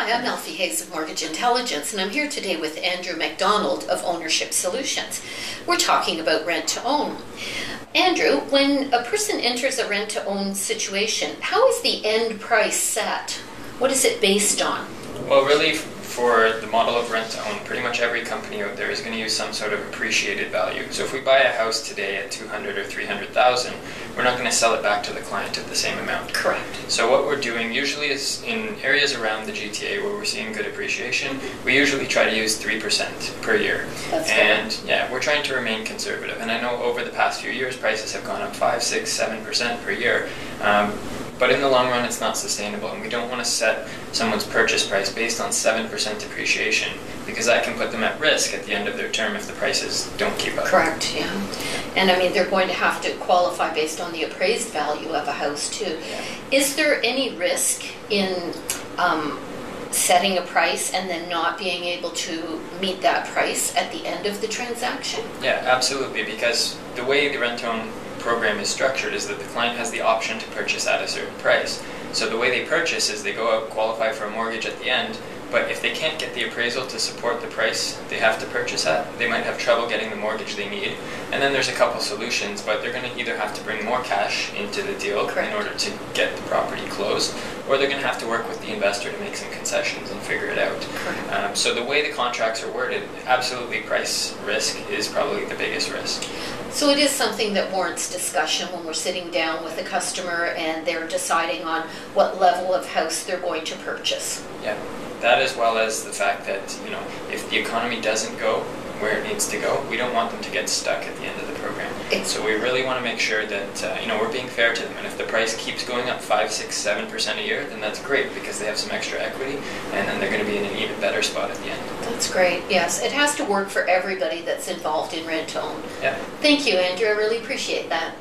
Hi, I'm Elfie Hayes of Mortgage Intelligence, and I'm here today with Andrew MacDonald of Ownership Solutions. We're talking about rent-to-own. Andrew, when a person enters a rent-to-own situation, how is the end price set? What is it based on? Well, really, for the model of rent-to-own, pretty much every company out there is going to use some sort of appreciated value. So if we buy a house today at $200,000 or $300,000, we're not going to sell it back to the client at the same amount. Correct. So what we're doing usually is in areas around the GTA where we're seeing good appreciation, we usually try to use 3% per year. That's and yeah, we're trying to remain conservative. And I know over the past few years, prices have gone up 5, 6, 7% per year. But in the long run, it's not sustainable, and we don't want to set someone's purchase price based on 7% depreciation, because that can put them at risk at the end of their term if the prices don't keep up. Correct, yeah. And I mean, they're going to have to qualify based on the appraised value of a house too. Yeah. Is there any risk in setting a price and then not being able to meet that price at the end of the transaction? Yeah, absolutely, because the way the rent-to-own program is structured is that the client has the option to purchase at a certain price. So the way they purchase is they go out, qualify for a mortgage at the end, but if they can't get the appraisal to support the price they have to purchase at, they might have trouble getting the mortgage they need. And then there's a couple solutions, but they're going to either have to bring more cash into the deal Correct. in order to get the property closed, or they're going to have to work with the investor to make some concessions and figure it out. So the way the contracts are worded, absolutely price risk is probably the biggest risk. So it is something that warrants discussion when we're sitting down with a customer and they're deciding on what level of house they're going to purchase. Yeah, that as well as the fact that, you know, if the economy doesn't go where it needs to go, we don't want them to get stuck at the end of the program. So we really want to make sure that, we're being fair to them. And if the price keeps going up 5, 6, 7% a year, then that's great because they have some extra equity and then they're going to be in an even better spot at the end. That's great, yes. It has to work for everybody that's involved in rent-to-own. Yeah. Thank you, Andrew. I really appreciate that.